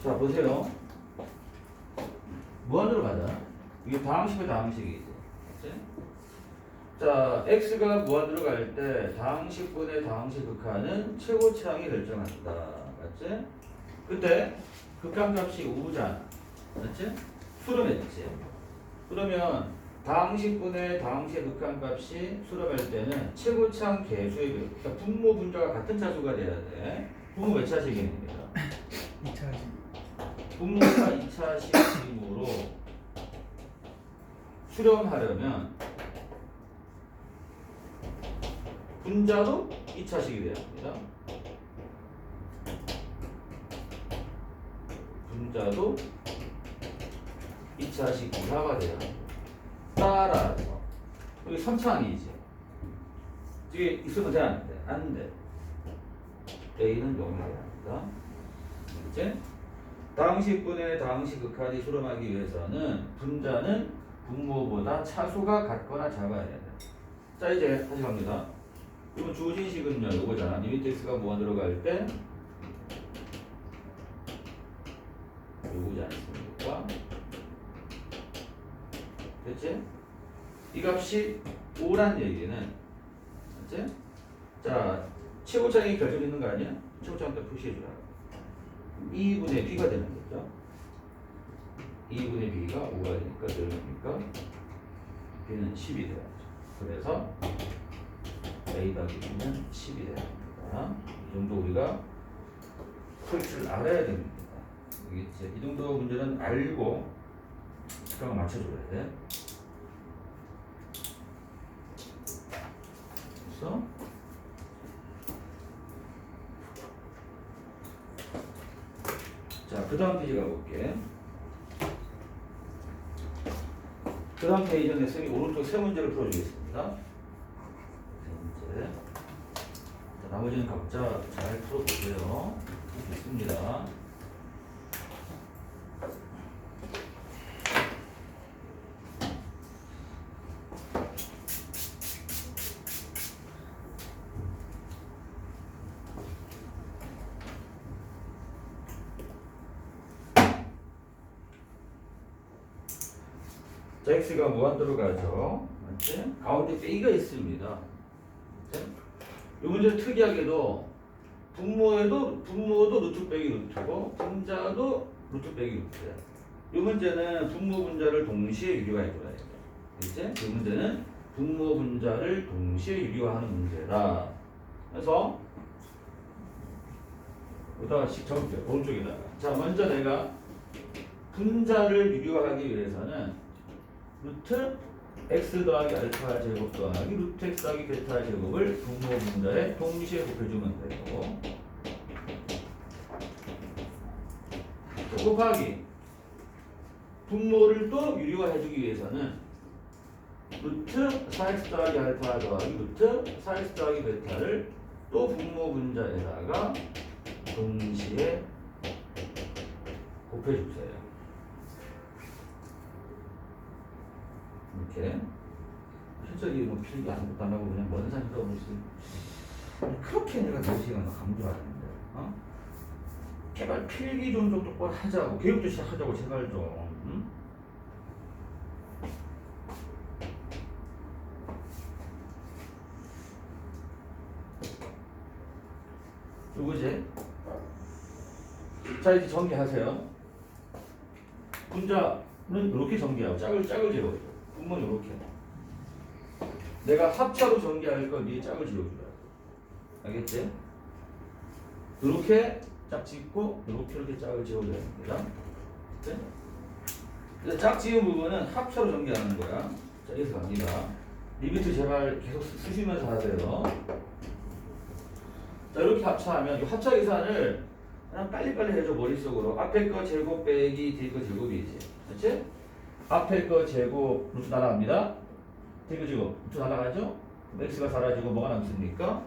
자, 보세요. 무한으로 가자. 이게 다항식과 다항식이지. 그치? 자, x가 무한으로 갈 때 다항식분의 다항식 극한은 최고차항이 결정한다. 맞지? 그때 극한값이 5잖아. 맞지? 수렴했지. 그러면 다항식분의 다항식 극한값이 수렴할 때는 최고차항 개수의 비율, 그러니까 분모 분자가 같은 차수가 돼야 돼. 분모 몇 차식입니다. 2차식. 분모가 2차식으로 수렴하려면 분자도 2차식이 돼야 합니다. 분자도 2차식 이하가 돼야 합니다. 따라서 여기 3차항이지. 이게 있으면 돼? 안 돼? 안 돼. A는 0이 돼야 합니다. 이제 다항식분의 다항식 극한이 수렴하기 위해서는 분자는 분모보다 차수가 같거나 작아야 돼. 자, 이제 다시 갑니다. 이번 주어진 식은요, 요거잖아. 리미트 x가 무한으로 갈 때 요거지 않습니까? 됐지? 이 값이 5란 얘기는, 맞지? 자, 최고차항이 결정 있는 거 아니야? 최고차항 딱 표시해주라. 2분의 b가 되는 거죠. 2분의 b가 5가 되니까 늘으니까 b는 10이 돼야죠. 그래서 a 더하기 b는 10이 돼야 됩니다. 이 정도 우리가 풀 줄 알아야 됩니다. 이 정도 문제는 알고 시간을 맞춰줘야 돼. 됐어? 자, 그 다음 페이지 가볼게. 그 다음 페이지는 쌤이 오른쪽 세 문제를 풀어주겠습니다. 세 문제. 자, 나머지는 각자 잘 풀어보세요. 좋습니다. 자, x가 무한대로 가죠. 맞지? 가운데 b가 있습니다. 맞지? 이 문제는 특이하게도 분모도 루트 빼기 루트고 분자도 루트 빼기 루트야. 이 문제는 분모 분자를 동시에 유리화해줘야 돼. 그치? 이 문제는 분모 분자를 동시에 유리화하는 문제다. 그래서 여기다가 적을게요. 오른쪽에다가. 자, 먼저 내가 분자를 유리화하기 위해서는 루트 x 더하기 알파 제곱 더하기 루트 x 더하기 베타 제곱을 분모 분자에 동시에 곱해주면 되고, 또 곱하기 분모를 또 유리화해주기 위해서는 루트 4x 더하기 알파 더하기 루트 4x 더하기 베타를 또 분모 분자에다가 동시에 곱해주세요. 이렇게 실적이 뭐 필기 아무것도 안 하고 그냥 먼 산에서 무슨 그렇게 내가 대시간 강조하는데, 제발 필기 좀 똑바로 하자고, 교육도 시작하자고 제발 좀. 응? 누구지? 자, 이제 정리하세요. 분자는 이렇게 정리하고 짝을 지어줘. 분모는 이렇게. 내가 합차로 전개할 건 네 짝을 지어주라. 알겠지? 이렇게 짝 짓고 이렇게 짝을 지어줘야 됩니다. 네? 그래서 짝 지은 부분은 합차로 전개하는 거야. 자, 여기서 갑니다. 리미트 제발 계속 쓰시면서 하세요. 자, 이렇게 합차하면 이 합차 계산을 그냥 빨리빨리 해줘. 머릿속으로. 앞에 거 제곱 빼기 뒤에 거 제곱이지. 그렇지? 앞에 거 제곱 루트 날아갑니다. 뒤에 거 제곱 루트 날아가죠? x가 사라지고 뭐가 남습니까?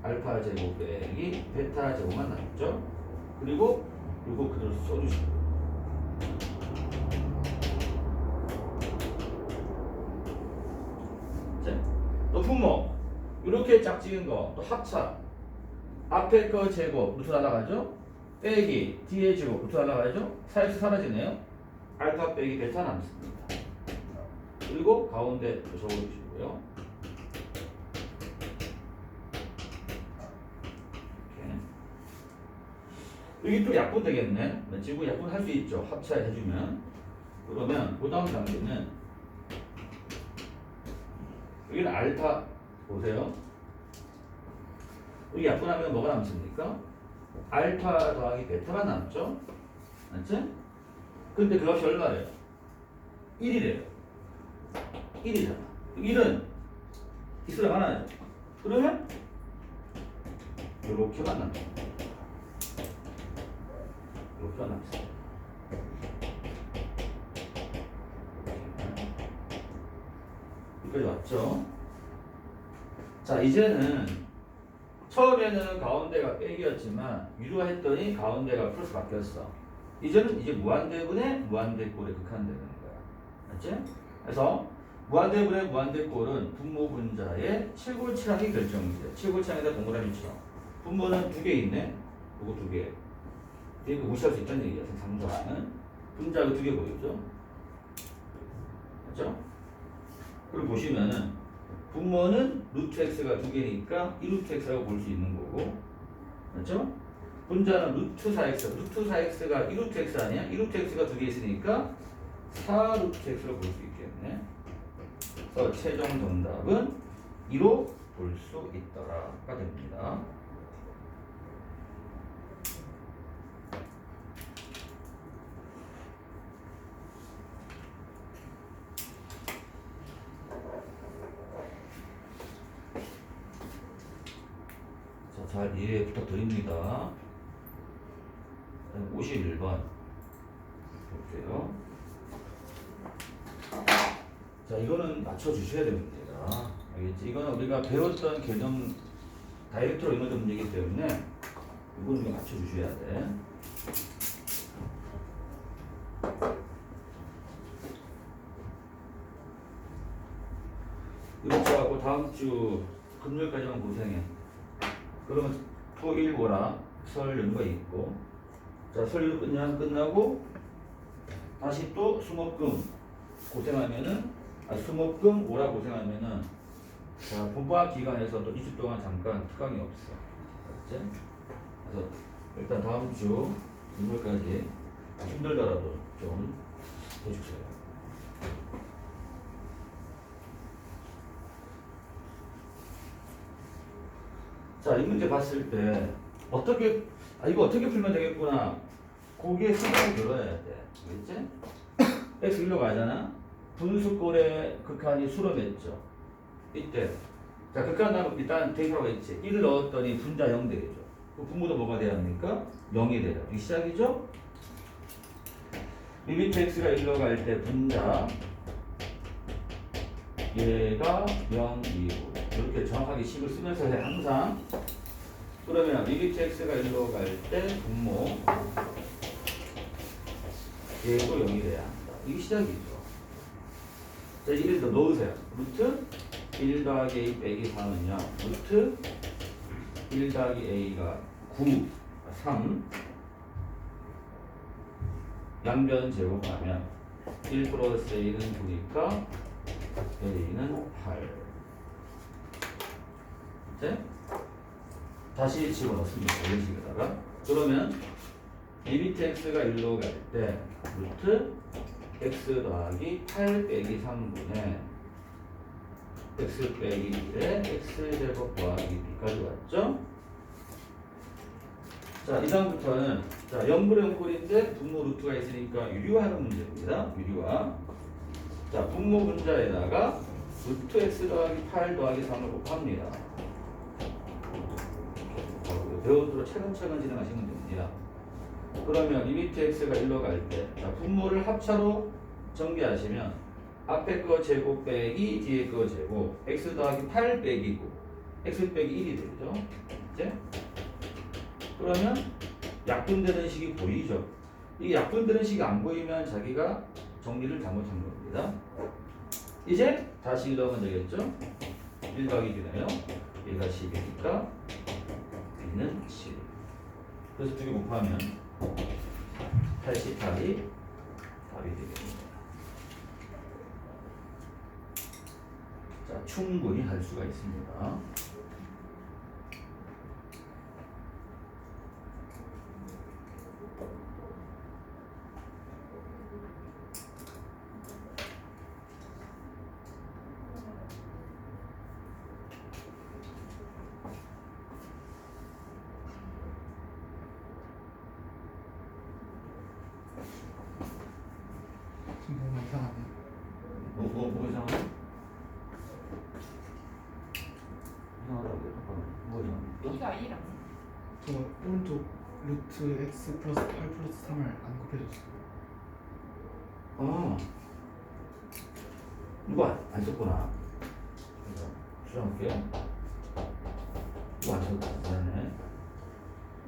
알파 제곱 빼기 베타 제곱만 남죠. 그리고 이거 그대로 써주시고, 자, 또 분모 이렇게 짝 지은 거 또 합차 앞에 거 제곱 루트 날아가죠? 빼기 D의 제곱 루트 날라가야죠? 4x 사라지네요. 알파 빼기 베타 남습니다. 그리고 가운데 적어주시고요. 이렇게. 여기 또 약분 되겠네. 지금 약분 할 수 있죠. 합차해주면. 그러면 그 다음 단계는 여기는 알파 보세요. 여기 약분하면 뭐가 남습니까? 알파 더하기 베타가 남죠? 맞지? 근데 그 값이 얼마래요? 1이래요. 1이잖아. 1은 있으라 하나죠. 그러면 이렇게만 남죠. 이렇게만 남죠. 여기까지 왔죠? 자, 이제는 처음에는 가운데가 빼기였지만 위로 했더니 가운데가 플러스 바뀌었어. 이제는 이제 무한대분의 무한대꼴에 극한되는 거야. 맞지? 그래서 무한대분의 무한대꼴은 분모 분자의 칠골칠항이 결정돼. 칠골칠항에다 동그라미 쳐. 분모는 두 개 있네. 이거 두 개. 이거 무시할 수 있다는 얘기야. 상수하는 분자가 두 개 보이죠? 맞죠? 그리고 보시면은 분모는 루트 x가 두 개니까 2루트 x라고 볼 수 있는 거고, 맞죠? 분자는 루트 4x, 루트 4x가 2루트 x 아니야? 2루트 x가 두 개 있으니까 4루트 x로 볼 수 있겠네. 그래서 최종 정답은 2로 볼 수 있더라가 됩니다. 잘 이해 부탁드립니다. 51번 볼게요. 자, 이거는 맞춰주셔야 됩니다. 알겠지? 이거는 우리가 배웠던 개념 다이렉트로 이루어진 문제이기 때문에 이건 우리가 맞춰주셔야 돼. 이렇게 하고 다음 주 금요일까지만 고생해. 그러면 토일 모라 설 연구가 있고, 자, 설 연구 끝나고 다시 또 수목금 고생하면은, 수목금 오라 고생하면은, 자, 본방 기간에서 또 2주 동안 잠깐 특강이 없어. 알았지? 그래서 일단 다음 주 금요일까지 힘들더라도 좀 해주세요. 자, 이 문제 봤을 때 어떻게, 이거 어떻게 풀면 되겠구나. 거기에 생각이 들어야 돼. 알겠지? x 1로 가잖아. 분수꼴의 극한이 수렴했죠. 이때. 자, 극한 나면 일단 데이터가 있지. 1을 넣었더니 분자 0 되겠죠. 그 분모도 뭐가 돼야 합니까? 0이 돼요. 이 시작이죠? 리미트 x가 1로 갈 때 분자 얘가 0, 2고 이렇게 정확하게 식을 쓰면서 해 항상. 그러면 리미트 x가 1로 갈 때 분모 얘도 0이 돼야 한다. 이게 시작이죠. 자, 이제 1 더 넣으세요. 루트 1 더하기 a 빼기 4는요. 루트 1 더하기 a가 9, 3 양변 제곱하면 1 플러스 a는 9니까 a는 8. 이제 다시 집어넣습니다. 이런 식에다가. 그러면 리미트 x가 1로 갈 때 루트 x 더하기 8 빼기 3분의 x 빼기 1에 x제곱 더하기 b까지 왔죠? 자, 이 다음부터는 자, 0분의 0꼴인데 분모 루트가 있으니까 유리화하는 문제입니다. 유리화. 자, 분모 분자에다가 루트 x 더하기 8 더하기 3을 곱합니다. 배운 대로 차근차근 진행하시면 됩니다. 그러면 리미트 x가 1로 갈 때 분모를 합차로 전개하시면 앞에 거 제곱 빼기 뒤에 거 제곱 x 더하기 8 빼기 9 x 빼기 1이 되죠. 이제 그러면 약분되는 식이 보이죠. 이게 약분되는 식이 안 보이면 자기가 정리를 잘못한 겁니다. 이제 다시 넣으면 되겠죠. 1 더하기 b네요. 얘가 10이니까 b는 7. 그래서 두 개 곱하면 88이 답이 되겠습니다. 자, 충분히 할 수가 있습니다. 지금 뭔가 이상하네. 뭐 이상하다? 이상하다고요? 잠깐만. 뭐 이상합니까? B가 1 아니야? 저 오른쪽 루트 x 플러스 8 플러스 3을 안 곱해줬어요. 아, 이거 안 썼구나. 수정할게요. 이거 안 썼네.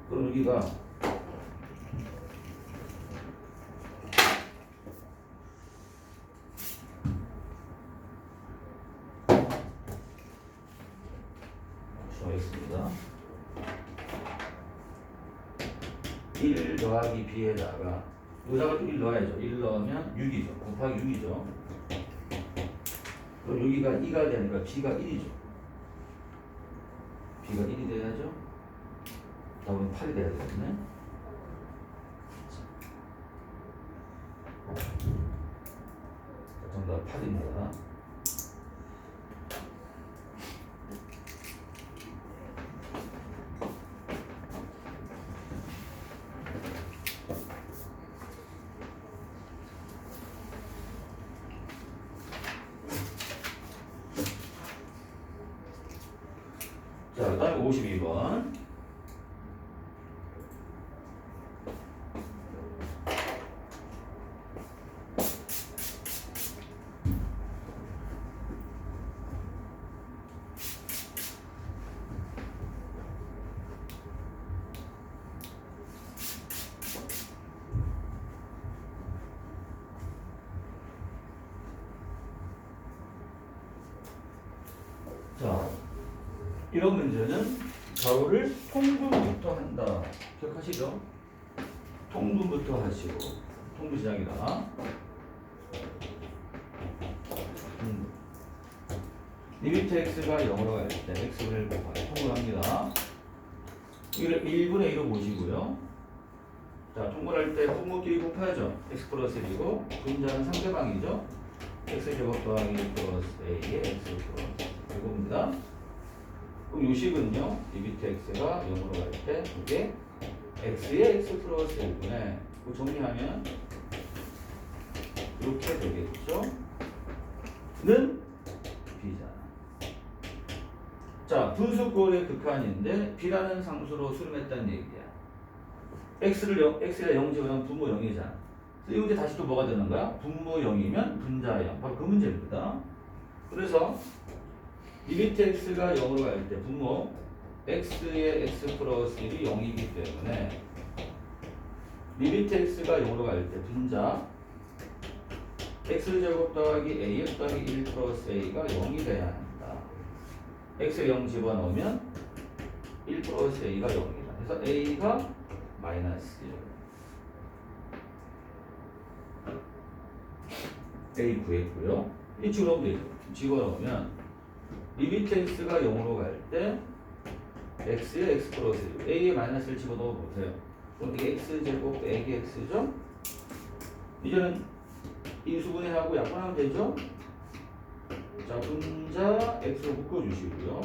그럼 여기가 수정하겠습니다. 1 더하기 b에다가 여기다가 또 1 넣어야죠. 1 넣으면 6이죠. 곱하기 6이죠. 그럼 여기가 2가 되니까 b가 1이죠. b가 1이 돼야죠. 답은 8이 돼야 되겠네. 자, 정답 8입니다. 자, 그 다음에 52번. 자, 이런 문제는 가로를 통분부터 한다. 기억하시죠? 통분부터 하시고, 통분 시작이다. 리미트 x가 0으로 갈 때 x분을 곱하여 통분합니다. 이를 1분의 1로 보시고요. 자, 통분할 때 분모끼리 곱해야죠. x 플러스 1이고 분자는 상대방이죠. x제곱 더하기 1 플러스 a의 x 플러스 이겁니다. 그럼 요식은요, 리미트 x가 0으로 갈 때 이게 x의 x 플러스 1분의 정리하면 이렇게 되겠죠. 는 b잖아. 자, 분수꼴의 극한인데 b라는 상수로 수렴했다는 얘기야. x가 0 집어넣으면 분모 0이잖아. 이 문제 다시 또 뭐가 되는 거야? 분모 0이면 분자 0. 바로 그 문제입니다. 그래서 리미트 x가 0으로 갈 때 분모 x의 x 플러스 1이 0이기 때문에 리미트 x가 0으로 갈 때 분자 x제곱 더하기 ax 더하기 1 플러스 a가 0이 돼야 한다. x에 0 집어넣으면 1 플러스 a가 0이다. 그래서 a가 마이너스 1. a 구했고요. 이 집어넣으면 되죠. 집어넣으면 리미트 x가 0으로 갈 때 x의 x 플러스 1, a의 마이너스를 집어넣어 보세요. 그럼 이게 x제곱 빼기 x죠? 이제는 인수분해하고 약분하면 되죠? 자, 분자 x로 묶어주시고요.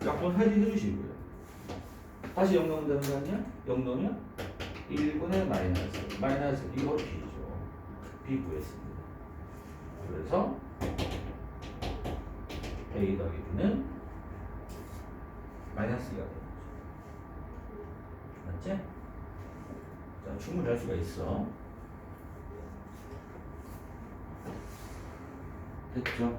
약분 해주시고요. 다시 0 넣으면 되는 거 아니야? 0 넣으면 1분의 마이너스 이거 b죠. b 구했습니다. 그래서 a 더하기 b는 마이너스 2가 되는 거죠. 맞지? 자, 충분히 할 수가 있어. 됐죠?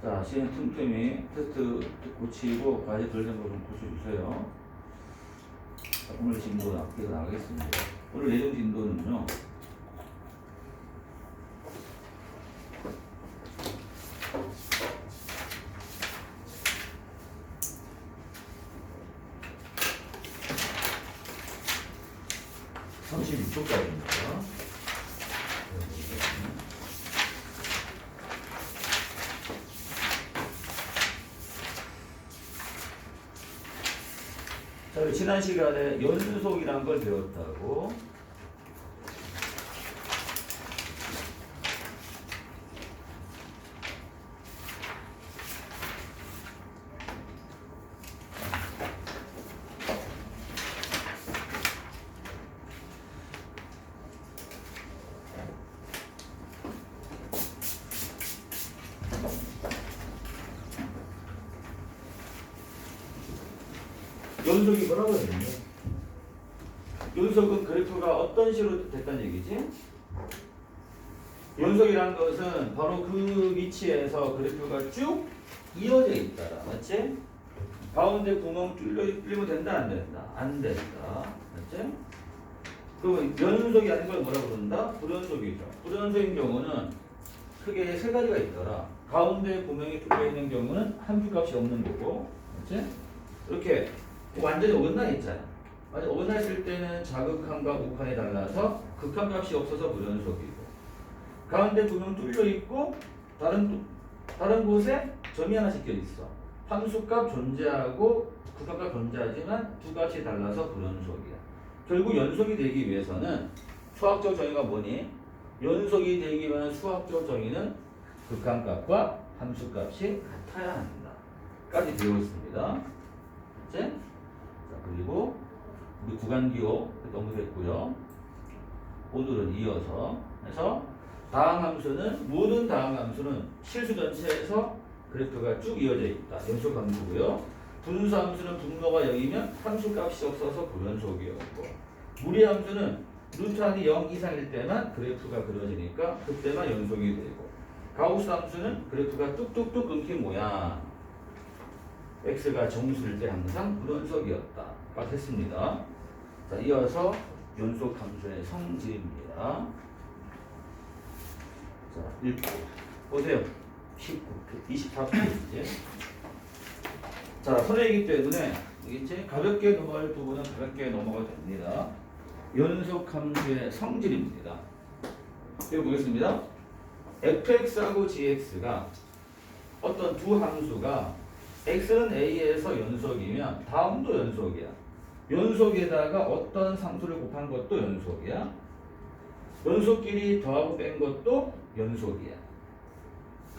자, 시험 틈틈이 테스트 고치고 과제 덜 된 거 좀 고쳐주세요. 자, 오늘 진도 앞뒤로 나가겠습니다. 오늘 예정 진도는요. 이쪽까지입니다. 자, 우리 지난 시간에 연속이란 걸 배웠다고. 연속이 뭐라고 했는데? 연속은 그래프가 어떤 식으로 됐다는 얘기지? 연속이라는 것은 바로 그 위치에서 그래프가 쭉 이어져 있다라, 맞지? 가운데 구멍 뚫리면 된다, 안 된다? 안 된다, 맞지? 그럼 연속이 아닌 걸 뭐라고 부른다? 불연속이죠. 불연속인 경우는 크게 세 가지가 있더라. 가운데 구멍이 뚫려 있는 경우는 함수값이 없는 거고, 맞지? 이렇게 완전히 어긋나 있잖아. 완전 어긋나 있을 때는 자극함과 곡함이 달라서 극함값이 없어서 불연속이고, 가운데 구멍 뚫려 있고 다른 곳에 점이 하나 찍혀 있어. 함수값 존재하고 극함값 존재하지만 두 값이 달라서 불연속이야. 결국 연속이 되기 위해서는 수학적 정의가 뭐니? 연속이 되기 위한 수학적 정의는 극함값과 함수값이 같아야 한다. 까지 배웠습니다. 이제 자, 그리고 우리 구간기호 넘어갔고요. 오늘은 이어서 해서 다항함수는 모든 다항함수는 실수 전체에서 그래프가 쭉 이어져 있다. 연속함수고요. 분수함수는 분모가 0이면 함수값이 없어서 불연속이었고, 무리함수는 루트한이 0 이상일 때만 그래프가 그려지니까 그때만 연속이 되고, 가우스함수는 그래프가 뚝뚝뚝 끊긴 모양, x가 정수일 때 항상 불연속이었다. 까 했습니다. 자, 이어서 연속함수의 성질입니다. 자, 1부 보세요. 24페이지. 자, 선행이기 때문에 이제 가볍게 넘어갈 부분은 가볍게 넘어가도 됩니다. 연속함수의 성질입니다. 이거 보겠습니다. fx하고 gx가 어떤 두 함수가 x는 a에서 연속이면 다음도 연속이야. 연속에다가 어떤 상수를 곱한 것도 연속이야. 연속끼리 더하고 뺀 것도 연속이야.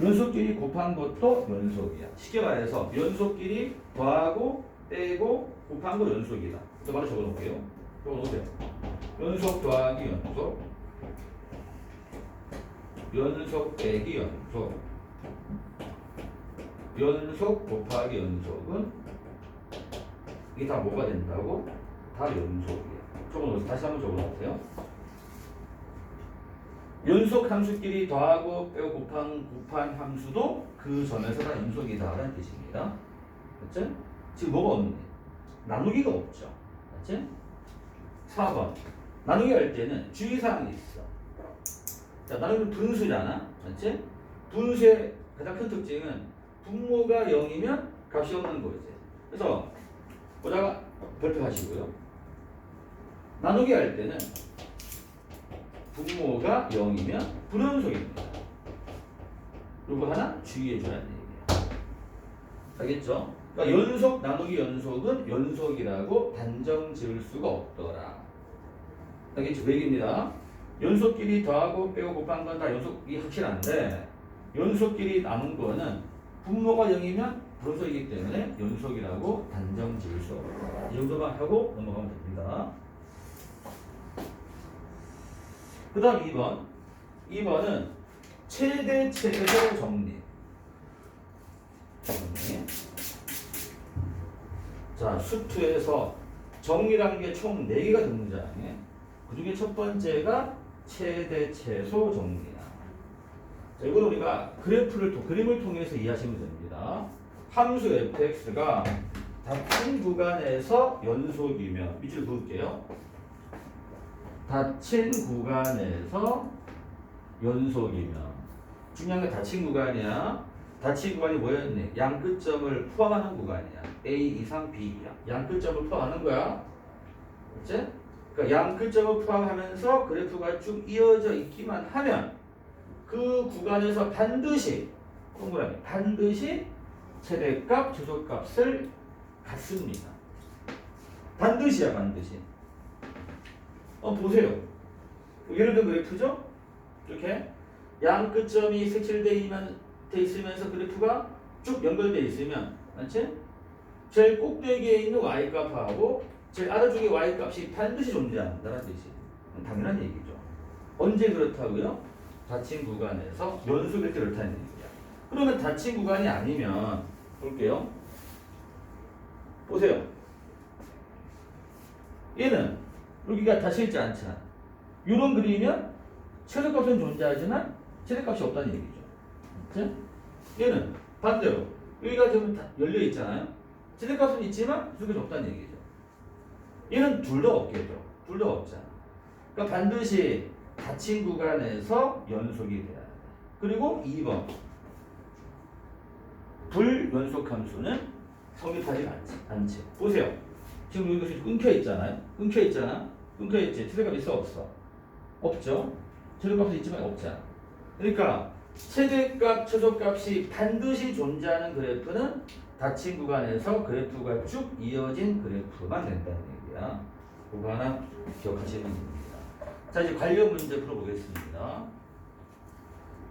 연속끼리 곱한 것도 연속이야. 쉽게 말해서 연속끼리 더하고 빼고 곱한 거 연속이다. 또 바로 적어놓을게요. 적어놓으세요. 연속 더하기 연속, 연속 빼기 연속, 연속 곱하기 연속은 이게 다 뭐가 된다고? 다 연속이야. 적어놓으세요. 다시 한번 적어놓으세요. 연속 함수끼리 더하고 빼고 곱한 함수도 그 점에서 다 연속이다라는 뜻입니다. 맞지? 지금 뭐가 없니? 나누기가 없죠. 맞지? 4번. 나누기 할 때는 주의사항이 있어. 자, 나누기는 분수잖아. 맞지? 분수의 가장 큰 특징은 분모가 0이면 값이 없는 거지. 그래서 보다가 별표하시고요. 나누기 할 때는 분모가 0이면 불연속입니다. 이거 하나 주의해 줘야 되는 얘기야. 알겠죠? 그러니까 연속 나누기 연속은 연속이라고 단정 지을 수가 없더라. 알겠죠? 그 얘기입니다. 연속끼리 더하고 빼고 곱한 건 다 연속이 확실한데, 연속끼리 나눈 거는 분모가 0이면 불연속이기 때문에 연속이라고 단정 지을 수 없다. 이 정도만 하고 넘어가면 됩니다. 그 다음 2번. 2번은 최대 최소 정리. 자, 수투에서 정리라는 게 총 4개가 등장해. 그 중에 첫 번째가 최대 최소 정리야. 자, 이건 우리가 그림을 통해서 이해하시면 됩니다. 함수 fx가 닫힌 구간에서 연속이면, 밑줄 그을게요. 닫힌 구간에서 연속이면, 중요한 게 닫힌 구간이야. 닫힌 구간이 뭐였니? 양 끝점을 포함하는 구간이야. A 이상 B 이하. 양 끝점을 포함하는 거야. 그치? 그러니까 양끝점을 포함하면서 그래프가 쭉 이어져 있기만 하면 그 구간에서 반드시 동그라미 반드시 최대값, 최소값을 갖습니다. 반드시야 반드시. 보세요. 예를 들어 그래프죠? 이렇게 양 끝점이 색칠돼 있으면서 그래프가 쭉 연결돼 있으면 맞지? 제일 꼭대기에 있는 y값하고 제일 아래쪽의 y값이 반드시 존재한다는 뜻이 당연한 얘기죠. 언제 그렇다고요? 닫힌 구간에서 연속일 때 그렇다는 얘기야. 그러면 닫힌 구간이 아니면 볼게요. 보세요. 얘는 여기가 닫혀 있지 않잖아. 이런 그림이면 최소값은 존재하지만 최대값이 없다는 얘기죠. 그치? 얘는 반대로 여기가 좀 열려 있잖아요. 최대값은 있지만 최소값이 없다는 얘기죠. 얘는 둘 다 없겠죠. 둘 다 없잖아. 그러니까 반드시 닫힌 구간에서 연속이 돼야 돼. 그리고 2번 불연속 함수는 성립하지 않지. 보세요. 지금 여기가 끊겨 있잖아요. 끊겨 있잖아. 끊겨 있지. 최대값 있어 없어? 없죠. 최소값은 있지만 없잖아. 그러니까 최대값, 최소값이 반드시 존재하는 그래프는 닫힌 구간에서 그래프가 쭉 이어진 그래프만 된다는 얘기야. 그거 하나 기억하시면 됩니다. 자, 이제 관련 문제 풀어보겠습니다.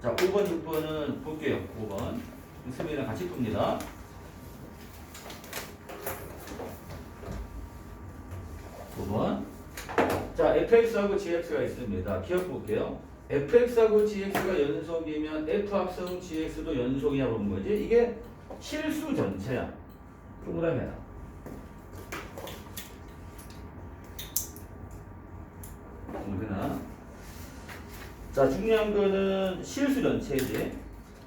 자, 5번, 6번은 볼게요. 5번. 수민이랑 같이 풉니다. 5번. 자, fx하고 gx가 있습니다. 기억 볼게요. fx하고 gx가 연속이면 f 합성 gx도 연속이냐 그런 거지. 이게 실수 전체야. 동그라미 해라. 동그나. 자, 중요한 거는 실수 전체지.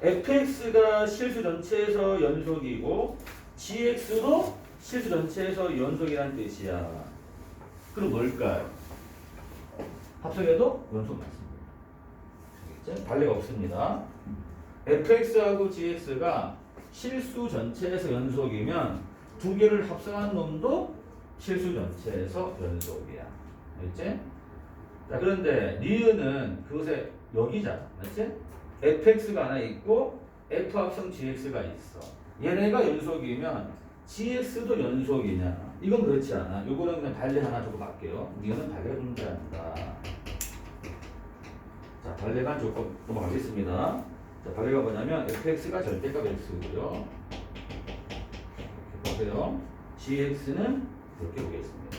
fx가 실수 전체에서 연속이고 gx도 실수 전체에서 연속이라는 뜻이야. 그럼 뭘까요? 합성해도 연속 맞습니다. 발레가 없습니다. fx하고 gx가 실수 전체에서 연속이면 두 개를 합성한 놈도 실수 전체에서 연속이야. 알겠지? 자, 그런데 리은은 그것에 여기잖아. 맞지? fx가 하나 있고 f 합성 gx가 있어. 얘네가 연속이면 gx도 연속이냐? 이건 그렇지 않아. 요거는 그냥 발레 하나 조금 할게요. 이거는 발레가 존재한다. 자, 발레만 조금 넘어가겠습니다. 자, 발레가 뭐냐면 fx가 절대값 x고요. 이렇게 보세요. gx는 이렇게 보겠습니다.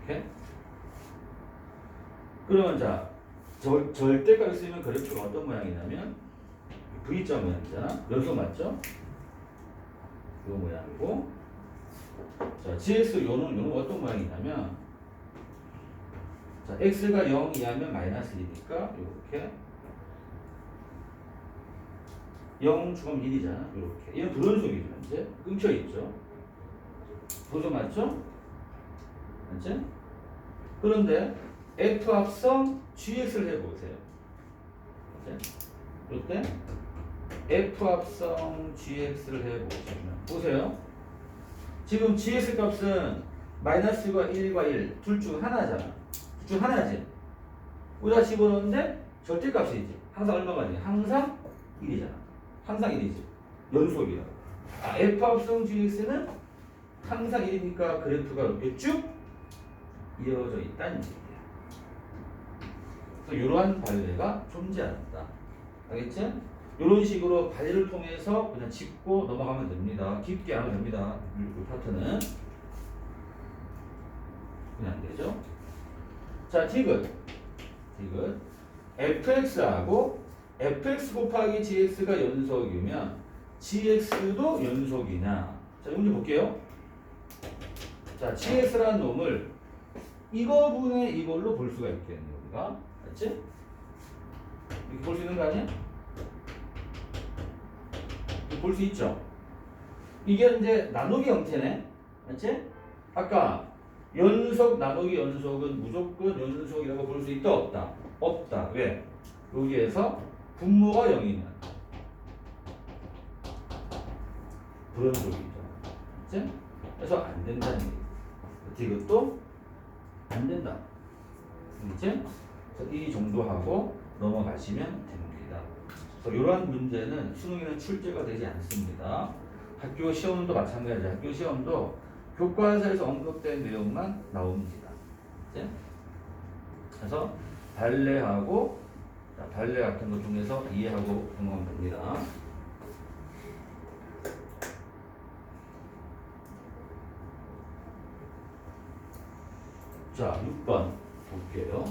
이렇게. 그러면 자, 절대값 x면 그래프가 어떤 모양이냐면 V자 모양이잖아. 연속 맞죠? 이 모양이고. 자, GX 요는 어떤 모양이냐면, 자, X가 0 이하면 마이너스 2니까, 요렇게. 0 주면 1이잖아. 요렇게. 얘는 불연속이죠, 이제. 끊겨있죠. 불연속 맞죠? 맞지? 그런데, F 합성 GX를 해보세요. 이때 F 합성 GX를 해보시면 보세요. 지금 GX 값은 마이너스과 1과 1 둘 중 하나잖아. 둘 중 하나지. 우리가 집어넣는데 절대값이지. 항상 얼마가 돼? 항상 1이잖아. 항상 1이지. 연속이야. F 합성 GX는 항상 1이니까 그래프가 이렇게 쭉 이어져 있다는 얘기야. 그래서 이러한 발레가 존재한다. 알겠지? 이런 식으로 발레를 통해서 그냥 짚고 넘어가면 됩니다. 깊게 안 하면 됩니다. 이 파트는 그냥 안 되죠. 자, 디귿 fx하고 fx 곱하기 gx가 연속이면 gx도 연속이냐. 자, 이 문제 볼게요. 자, gx라는 놈을 이거분의 이걸로 볼 수가 있겠네요. 우리가 맞지? 이렇게 볼 수 있는 거 아니야? 볼 수 있죠. 이게 이제 나누기 형태네. 맞지? 아까 연속 나누기 연속은 무조건 연속이라고 볼 수 있다 없다? 없다. 왜? 여기에서 분모가 0이면 불연속이죠. 그치? 그래서 안 된다는 얘기. 이것도 안 된다. 그치? 그래서 이 정도 하고 넘어가시면 됩니다. 그래서 이러한 문제는 수능에는 출제가 되지 않습니다. 학교 시험도 마찬가지죠. 학교 시험도 교과서에서 언급된 내용만 나옵니다. 그치? 그래서 발레하고 발레 같은 것 중에서 이해하고 넘어가면 됩니다. 자, 6번 볼게요.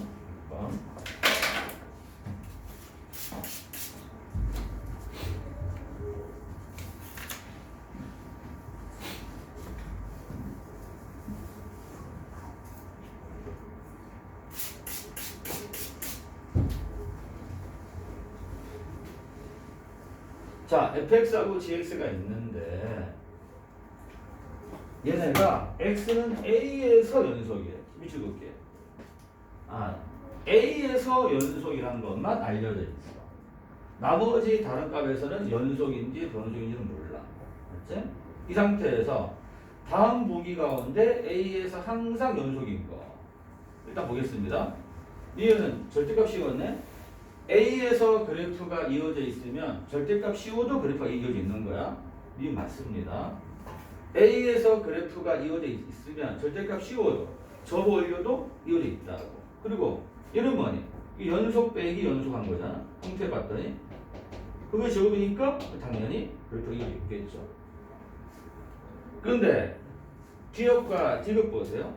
6번. 자, fx하고 gx가 있는데 얘네가 x는 a에서 연속이에요. 미치겠게. a에서 연속이란 것만 알려져 있어. 나머지 다른 값에서는 연속인지 변속인지는 몰라. 맞지? 이 상태에서 다음 보기 가운데 a에서 항상 연속인 거. 일단 보겠습니다. 이유는 절대값 씌웠네. A에서 그래프가 이어져 있으면 절대값 CO도 그래프가 이어져 있는 거야. 이 맞습니다. A에서 그래프가 이어져 있으면 절대값 CO도 저 원료도 이어져 있다고. 그리고 얘는 뭐니? 연속 빼기 연속한 거잖아. 형태 봤더니 그게 제곱이니까 당연히 그래프가 이어져 있겠죠. 그런데 기억과 디귿 보세요.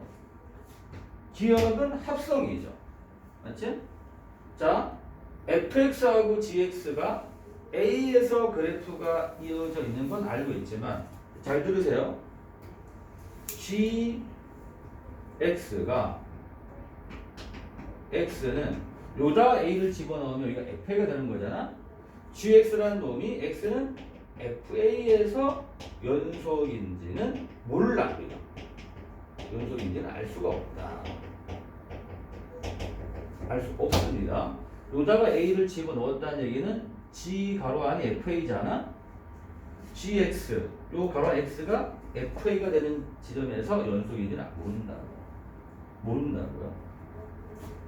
기억은 합성이죠. 맞지? 자, fx하고 gx가 a에서 그래프가 이어져 있는 건 알고 있지만 잘 들으세요. gx가 x는 요다 a를 집어넣으면 여기가 fa가 되는 거잖아. gx라는 놈이 x는 fa에서 연속인지는 몰라. 연속인지는 알 수가 없다. 알 수 없습니다. 여기다가 a를 집어넣었다는 얘기는 g 가로 안이 fa잖아. gx 요 가로 x가 fa가 되는 지점에서 연속인지는 모른다고요.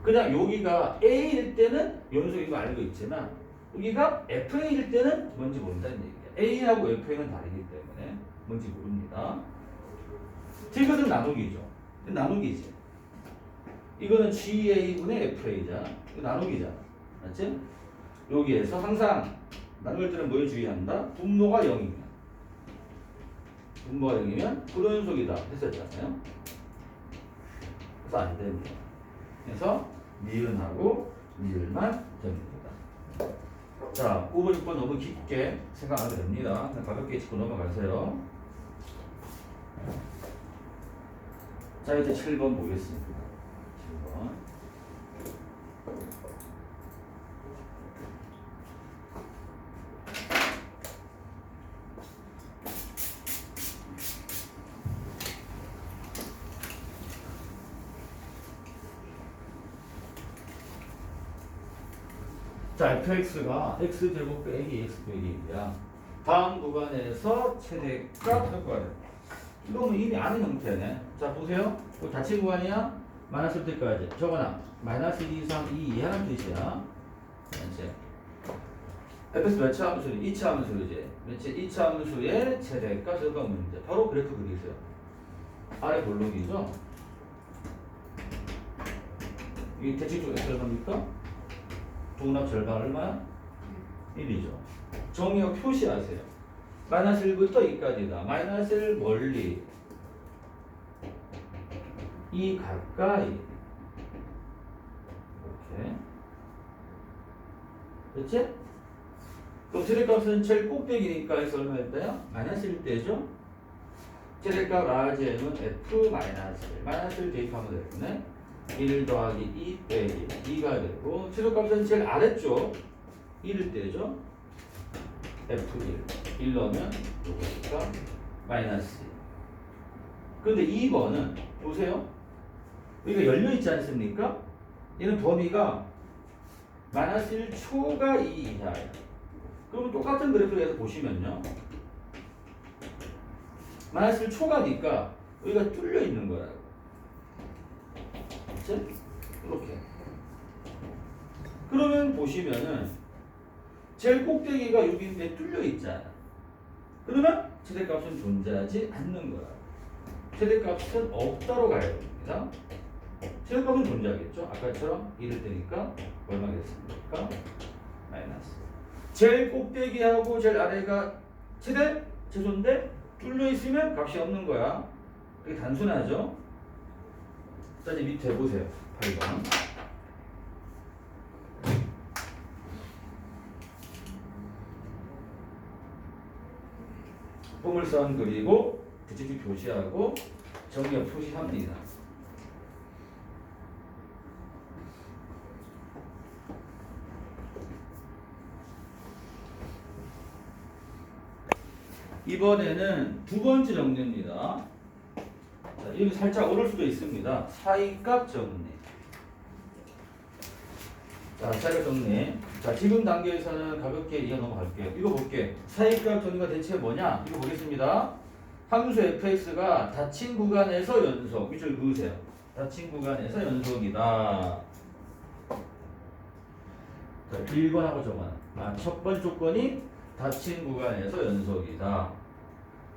그냥 여기가 a일 때는 연속인 거 알고 있지만 여기가 fa일 때는 뭔지 모른다는 얘기야. a하고 fa는 다르기 때문에 뭔지 모릅니다. 디귿은 나누기죠. 나누기지. 이거는 GA분의 FA잖아. 이거 나누기잖아. 맞지? 여기에서 항상 나눌 때는 뭘 주의한다? 분모가 0이면. 분모가 0이면 불연속이다 했었잖아요. 그래서 안 됩니다. 그래서 니은하고 니을만 됩니다. 자, 5번, 6번 너무 깊게 생각 안 해도 됩니다. 그냥 가볍게 짚고 넘어가세요. 자, 이제 7번 보겠습니다. 7번. 자, fx가 x제곱 빼기 x 빼기 1이야. 다음 구간에서 최대값 효과를. 이거는 이미 아는 형태네. 자, 보세요. 이거 닫힌 구간이야. 마이너스 때까지. 저거나 마이너스 1, 2, 3, 2 이하는 뜻이야. 이제 fx 몇 차 함수는 2차 함수지. 그렇지? 2차 함수의 최대값 효과 문제. 바로 그래프 그리세요. 아래 볼록이죠. 이 대칭 쪽 x 얼마입니까? 동납 절반 얼마야? 1이죠. 정의역 표시하세요. 마이너스 1부터 2까지다. 마이너스 1 멀리 2 가까이 이렇게 그렇지? 그럼 최대값은 제일 꼭대기니까 해서 얼마였다요? 마이너스 1대죠? 최대값 RGM은 F 마이너스 1 마이너스 1 대입하면 되겠네. 1 더하기 2 빼기 2가 되고 최소값은 제일 아래쪽 1일 때죠. F1 1 넣으면 요거니까 마이너스 1. 그런데 2번은 보세요. 여기가 열려있지 않습니까? 얘는 범위가 마이너스 1 초가 2 이하예요. 그러면 똑같은 그래프에서 보시면요. 마이너스 초가니까 여기가 뚫려 있는 거라고. 그치? 이렇게. 그러면 보시면은 제일 꼭대기가 6인데 뚫려 있잖아. 그러면 최대값은 존재하지 않는 거야. 최대값은 없다로 가야 됩니다. 최대값은 존재하겠죠. 아까처럼 1을 떼니까 얼마겠습니까? 마이너스. 제일 꼭대기하고 제일 아래가 최대? 최소인데 뚫려 있으면 값이 없는 거야. 그게 단순하죠. 자, 이제 밑에 보세요. 8번. 포물선 그리고 대칭축 표시하고 정리역 표시합니다. 이번에는 두 번째 정리입니다. 자, 여기 살짝 어려울 수도 있습니다. 사이값 정리. 자, 사이값 정리. 자, 지금 단계에서는 가볍게 이어 넘어갈게요. 이거 볼게. 사이값 정리가 대체 뭐냐? 이거 보겠습니다. 함수 fx가 닫힌 구간에서 연속. 밑줄 그으세요. 닫힌 구간에서 연속이다. 자, 1번하고 정원. 첫 번째 조건이 닫힌 구간에서 연속이다.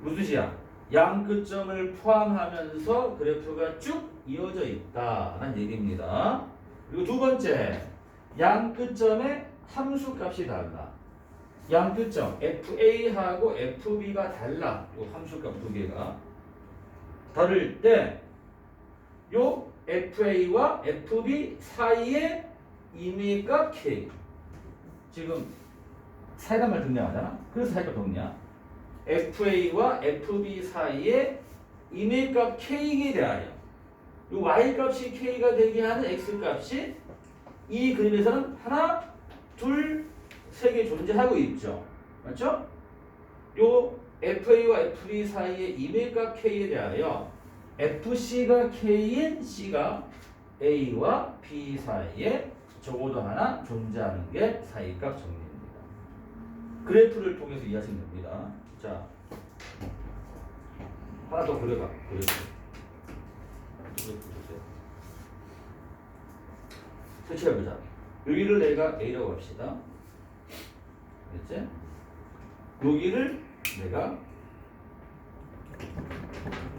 무슨 뜻이야? 양 끝점을 포함하면서 그래프가 쭉 이어져 있다라는 얘기입니다. 그리고 두 번째, 양 끝점의 함수 값이 달라. 양 끝점 FA하고 FB가 달라. 요 함수 값 두 개가 다를 때 요 FA와 FB 사이의 임의값 K. 지금 사이란 말 정리하잖아. 그래서 사이값 정리야. FA와 FB 사이의 임의값 K에 대하여 이 Y값이 K가 되게 하는 X값이 이 그림에서는 하나, 둘, 세 개 존재하고 있죠. 맞죠? 요 FA와 FB 사이의 임의값 K에 대하여 FC가 K인 C가 A와 B 사이에 적어도 하나 존재하는 게 사이값 정리입니다. 그래프를 통해서 이해하시면 됩니다. 자, 하나 더 그려봐. 그래프. 설치해보자. 여기를 내가 A라고 합시다. 됐지? 여기를 내가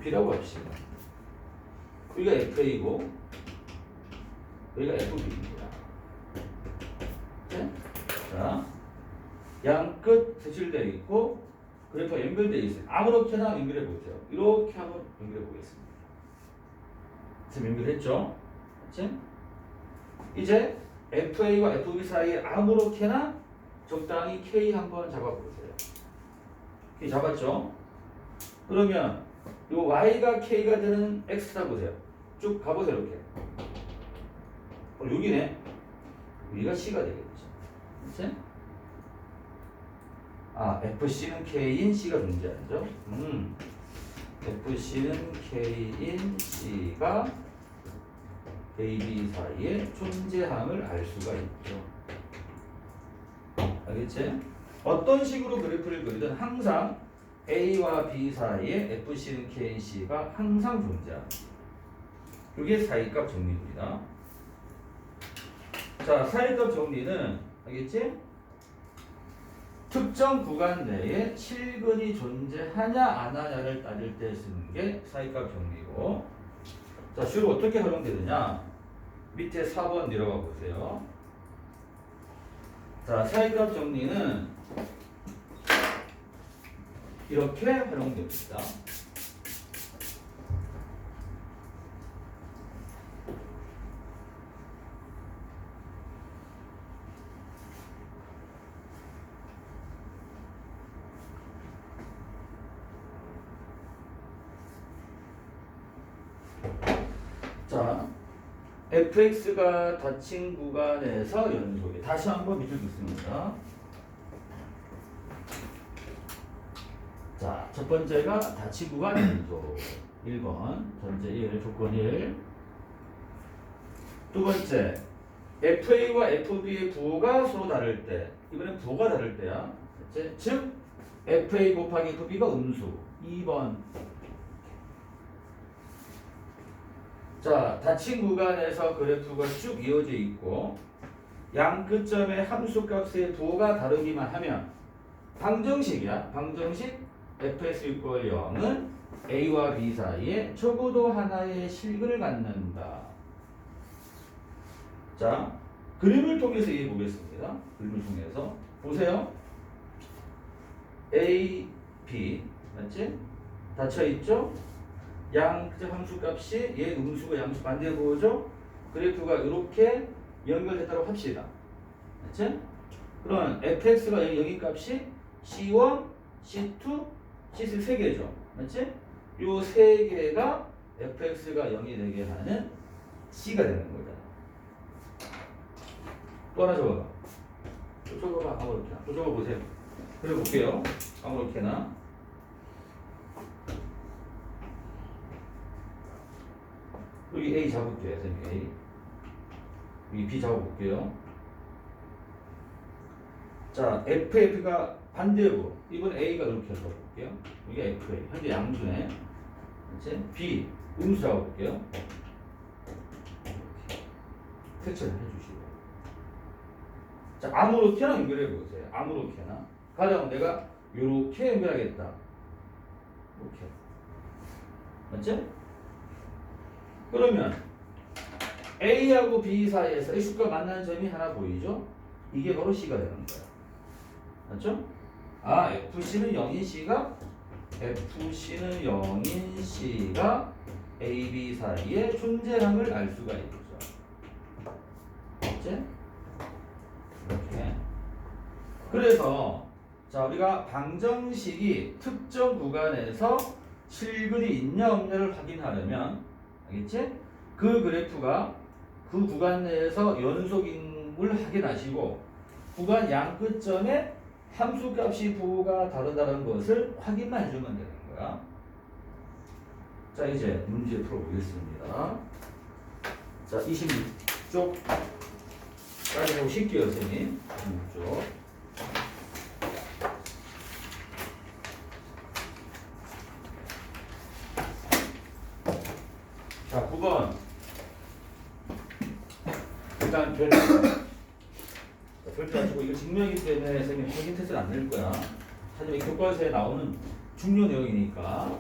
B라고 합시다. 여기가 FA고 여기가 FB입니다. 자, 양끝 색칠되어 있고 그래프가 연결되어 있어요. 아무렇게나 연결해 보세요. 이렇게 한번 연결해 보겠습니다. 지금 연결했죠? 그치? 이제 FA와 FB 사이에 아무렇게나 적당히 K 한번 잡아보세요. K 잡았죠? 그러면 요 Y가 K가 되는 X라 보세요. 쭉 가보세요. 이렇게. 여기네. 여기가 C가 되겠죠. 그치? FC는 K인 C가 존재하죠. FC는 K인 C가 AB 사이에 존재함을 알 수가 있죠. 알겠지? 어떤 식으로 그래프를 그리든 항상 A와 B 사이에 FC는 K인 C가 항상 존재합니다. 이게 사이값 정리입니다. 자, 사이값 정리는 알겠지? 특정 구간 내에 실근이 존재하냐 안 하냐를 따질 때 쓰는 게 사이값 정리고, 자, 주로 어떻게 활용되느냐? 밑에 4번 내려가 보세요. 자, 사이값 정리는 이렇게 활용됩니다. 자, fx가 닫힌 구간에서 연속에 다시 한번 밑줄 긋습니다. 자, 첫 번째가 닫힌 구간 연속 1번 전제 1 조건 1. 두 번째 FA와 FB의 부호가 서로 다를 때, 이번엔 부호가 다를 때야. 즉 FA 곱하기 FB가 음수, 2번. 자, 닫힌 구간에서 그래프가 쭉 이어져 있고 양 끝점의 함수값의 부호가 다르기만 하면 방정식이야. 방정식 fx = 0은 a와 b 사이에 적어도 하나의 실근을 갖는다. 자, 그림을 통해서 이해해 보겠습니다. 그림을 통해서 보세요. a, b 맞지? 닫혀 있죠? 양 함수값이 얘 음수가 양수 반대 부호죠? 그래프가 이렇게 연결됐다고 합시다. 맞지? 그럼 fx가 0인 값이 c1, c2, c3 세 개죠. 맞지? 요 세 개가 fx가 0이 되게 하는 c가 되는 거잖아. 또 하나 적어봐. 또 적어봐. 아무렇게나. 또 적어보세요. 그래 볼게요. 아무렇게나. 여기 A 잡을게요. 선생님 A. 여기 B 잡아볼게요. 자, FF가 반대로 이번 A가 이렇게 적어볼게요. 이게 FA. 현재 양수네. 그렇지? B 음수 잡아볼게요. 색칠을 해주시고. 자, 아무렇게나 연결해 보세요. 아무렇게나. 가령 내가 이렇게 연결하겠다. 이렇게. 맞지? 그러면 A하고 B 사이에서 X가 만나는 점이 하나 보이죠? 이게 바로 C가 되는 거야. 맞죠? 아, FC는 0인 C가 A, B 사이에 존재함을 알 수가 있죠. 맞지? 이렇게. 그래서 자, 우리가 방정식이 특정 구간에서 실근이 있냐 없냐를 확인하려면 알겠지? 그 그래프가 그 구간 내에서 연속임을 확인하시고 구간 양 끝점에 함수값이 부호가 다르다는 것을 확인만 해주면 되는 거야. 자, 이제 문제 풀어보겠습니다. 자, 26쪽까지 하고 쉽게요, 선생님. 26쪽. 자, 9번. 일단 별표 하시고 이거 증명이기 때문에 선생님 확인 테스트는 안 낼 거야. 하지만 교과서에 나오는 중요 내용이니까.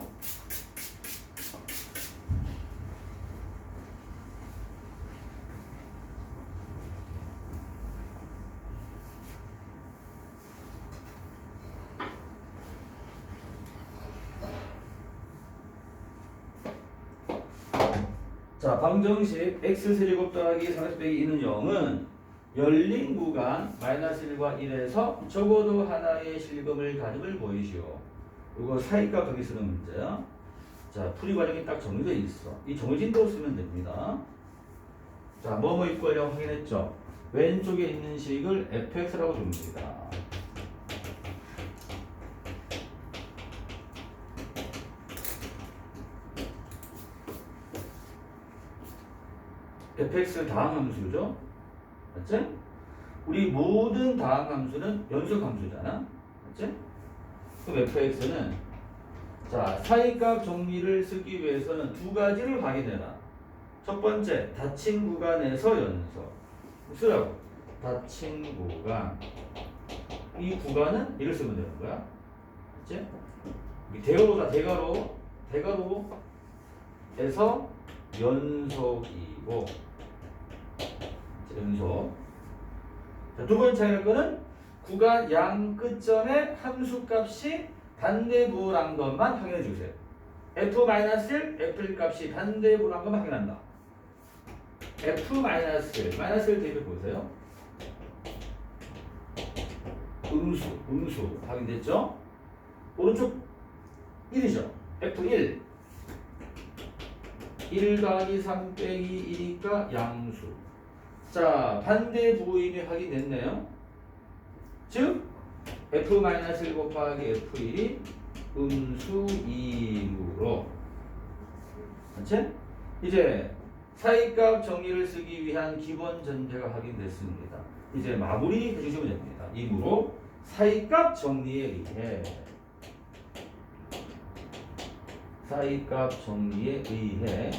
자, 방정식 x세제곱 더하기 3x 빼기 2는 0은 열린 구간 -1과 1에서 적어도 하나의 실금을 가짐을 보이시오. 이거 사이값 더하기 쓰는 문제야. 자, 풀이 과정이 딱 정해져 있어. 이 정해진 대로 쓰면 됩니다. 자, 뭐뭐 있고요 확인했죠. 왼쪽에 있는 식을 fx라고 줍니다. fx 다항함수죠. 맞지? 우리 모든 다항함수는 연속함수잖아. 맞지? 그럼 fx는 자, 사이값 정리를 쓰기 위해서는 두 가지를 확인해라. 첫 번째, 닫힌 구간에서 연속. 쓰라고. 닫힌 구간. 이 구간은 이를 쓰면 되는 거야. 맞지? 대괄호다, 대괄호. 대괄호에서 연속이고. 연속. 자, 두 번째 할 거는 구간 양 끝점의 함수값이 반대부호란 것만 확인해 주세요. f-1, f1 값이 반대부호란 것만 확인한다. f-1, -1 대입해 보세요. 음수 확인됐죠? 오른쪽 1이죠. f1 1 더하기 3 빼기 1이니까 양수. 자, 반대부호임이 확인됐네요. 즉 f-1 곱하기 f1이 음수 2이므로 맞지? 이제 사이값 정의를 쓰기 위한 기본 전제가 확인됐습니다. 이제 마무리 해주시면 됩니다. 이므로 사이값 정리에 의해 사이값 정리에 의해